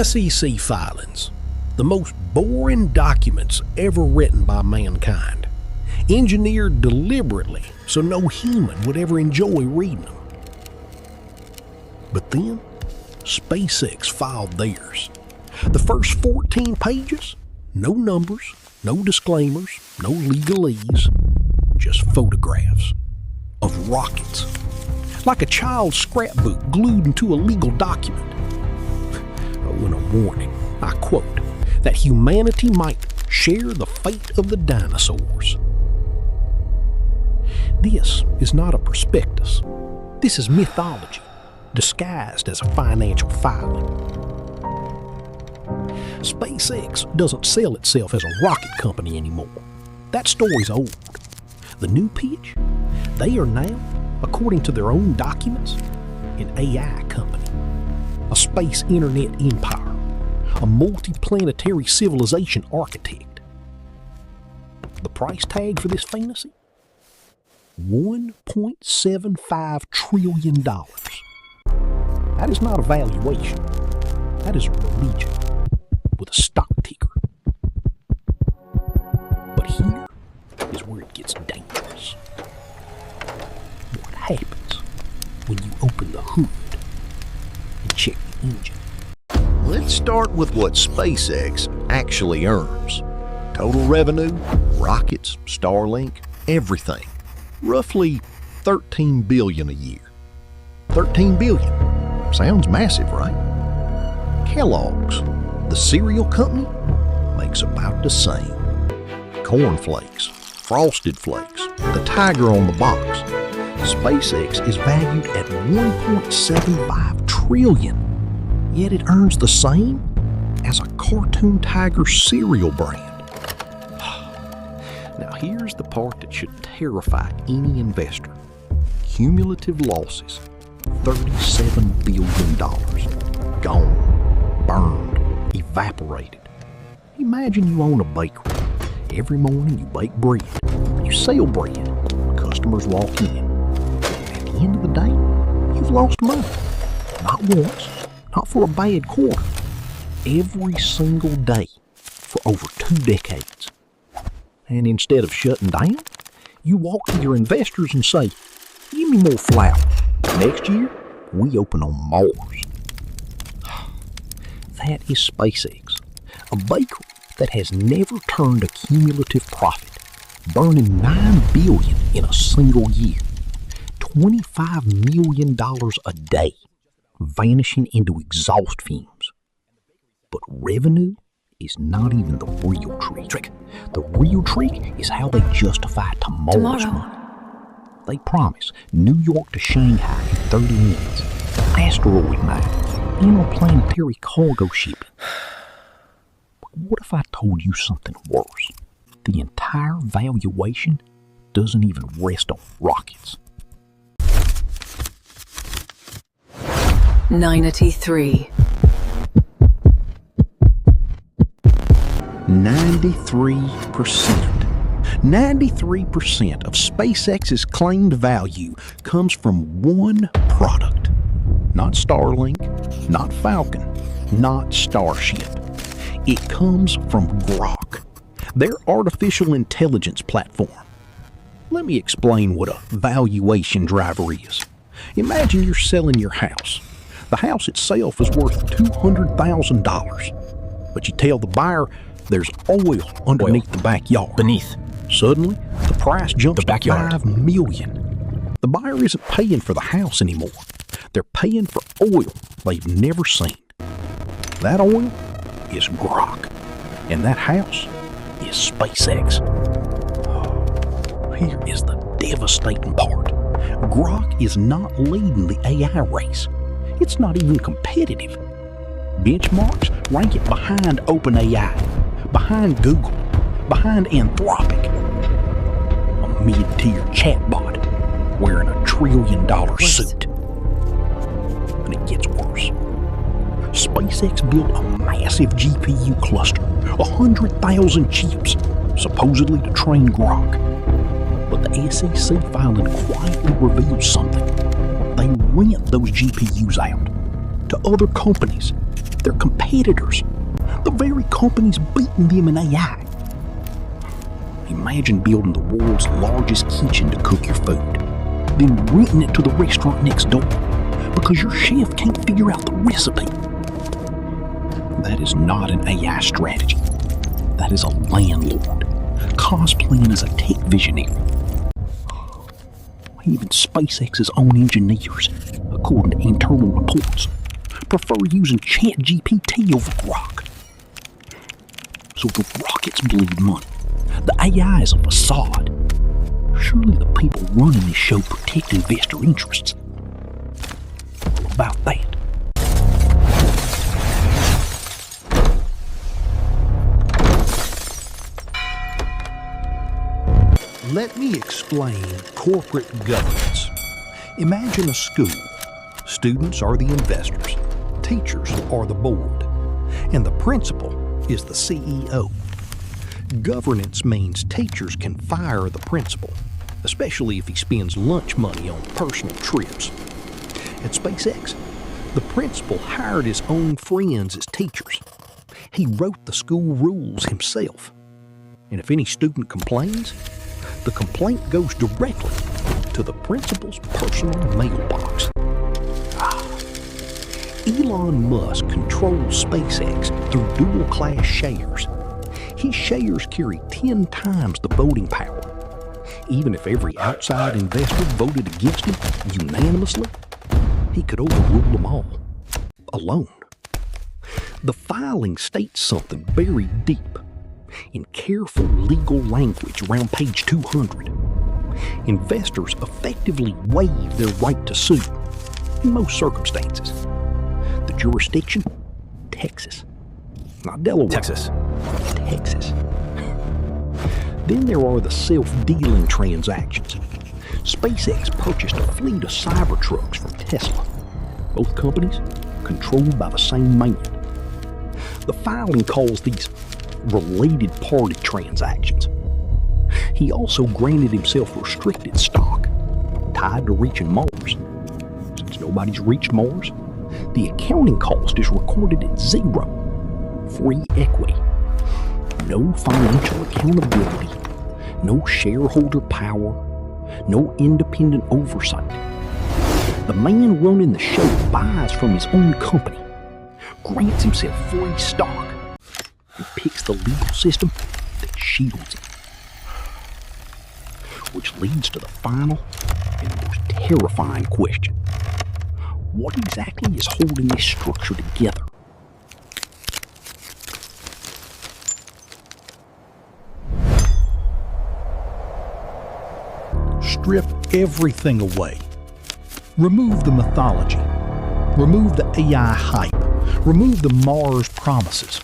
SEC filings, the most boring documents ever written by mankind, engineered deliberately so no human would ever enjoy reading them. But then, SpaceX filed theirs. The first 14 pages, no numbers, no disclaimers, no legalese, just photographs of rockets, like a child's scrapbook glued into a legal document. Oh, and a warning, I quote, that humanity might share the fate of the dinosaurs. This is not a prospectus. This is mythology, disguised as a financial filing. SpaceX doesn't sell itself as a rocket company anymore. That story's old. The new pitch? They are now, according to their own documents, an AI company, a space internet empire, a multi-planetary civilization architect. The price tag for this fantasy? $1.75 trillion. That is not a valuation. That is a religion with a stock ticker. But here is where it gets dangerous. What happens when you open the hood and check the engine? Let's start with what SpaceX actually earns. Total revenue, rockets, Starlink, everything. Roughly $13 billion a year. $13 billion. Sounds massive, right? Kellogg's, the cereal company, makes about the same. Corn Flakes, Frosted Flakes, the tiger on the box. SpaceX is valued at $1.75 trillion, yet it earns the same as a Cartoon Tiger cereal brand. Now here's the part that should terrify any investor. Cumulative losses, $37 billion. Gone, burned, evaporated. Imagine you own a bakery. Every morning you bake bread. You sell bread. Customers walk in. At the end of the day, you've lost money. Not once, not for a bad quarter. Every single day for over 2 decades. And instead of shutting down, you walk to your investors and say, give me more flour. Next year, we open on Mars. That is SpaceX, a bakery that has never turned a cumulative profit, burning $9 billion in a single year, $25 million a day, vanishing into exhaust fumes. But revenue is not even the real trick. The real trick is how they justify tomorrow's money. They promise New York to Shanghai in 30 minutes, asteroid mining, interplanetary cargo shipping. But what if I told you something worse? The entire valuation doesn't even rest on rockets. 93. 93%. 93% of SpaceX's claimed value comes from one product. Not Starlink, not Falcon, not Starship. It comes from Grok, their artificial intelligence platform. Let me explain what a valuation driver is. Imagine you're selling your house. The house itself is worth $200,000, but you tell the buyer there's oil underneath the backyard. Beneath. Suddenly, the price jumps The backyard. to $5 million. The buyer isn't paying for the house anymore. They're paying for oil they've never seen. That oil is Grok, and that house is SpaceX. Here is the devastating part. Grok is not leading the AI race. It's not even competitive. Benchmarks rank it behind OpenAI, behind Google, behind Anthropic. A mid-tier chatbot wearing a $1 trillion suit. And it gets worse. SpaceX built a massive GPU cluster, 100,000 chips, supposedly to train Grok. But the SEC filing quietly reveals something. They rent those GPUs out to other companies their competitors, the very companies beating them in AI. Imagine building the world's largest kitchen to cook your food, then renting it to the restaurant next door because your chef can't figure out the recipe. That is not an AI strategy. That is a landlord cosplaying as a tech visionary. Even SpaceX's own engineers, according to internal reports, prefer using ChatGPT over Grok. So the rockets bleed money. The AI is a facade. Surely the people running this show protect investor interests. What about that? Let me explain corporate governance. Imagine a school. Students are the investors, teachers are the board, and the principal is the CEO. Governance means teachers can fire the principal, especially if he spends lunch money on personal trips. At SpaceX, the principal hired his own friends as teachers. He wrote the school rules himself. And if any student complains, the complaint goes directly to the principal's personal mailbox. Elon Musk controls SpaceX through dual-class shares. His shares carry 10 times the voting power. Even if every outside investor voted against him unanimously, he could overrule them all, alone. The filing states something very deep in careful legal language around page 200. Investors effectively waive their right to sue in most circumstances. The jurisdiction? Texas. Not Delaware. Texas. Texas. Then there are the self-dealing transactions. SpaceX purchased a fleet of Cybertrucks from Tesla. Both companies controlled by the same man. The filing calls these related party transactions. He also granted himself restricted stock tied to reaching Mars. Since nobody's reached Mars, the accounting cost is recorded at zero. Free equity. No financial accountability. No shareholder power. No independent oversight. The man running the show buys from his own company, grants himself free stock, and picks the legal system that shields him. Which leads to the final and most terrifying question. What exactly is holding this structure together? Strip everything away. Remove the mythology. Remove the AI hype. Remove the Mars promises.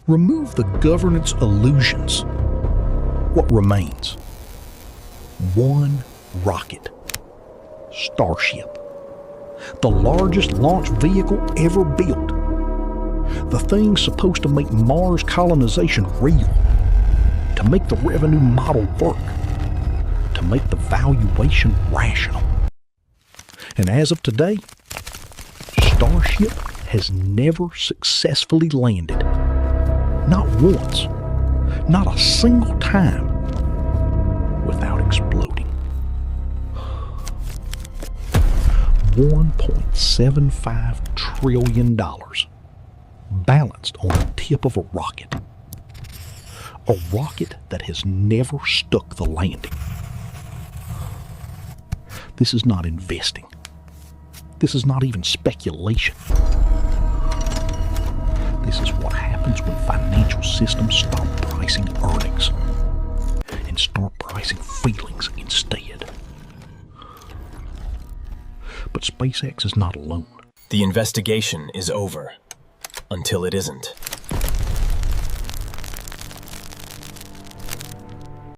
Remove the governance illusions. What remains? One rocket. Starship. The largest launch vehicle ever built. The thing supposed to make Mars colonization real. To make the revenue model work. To make the valuation rational. And as of today, Starship has never successfully landed. Not once, not a single time, without exploding. $1.75 trillion balanced on the tip of a rocket. A rocket that has never stuck the landing. This is not investing. This is not even speculation. This is what happens when financial systems stop pricing earnings and start pricing feelings instead. But SpaceX is not alone. The investigation is over. Until it isn't.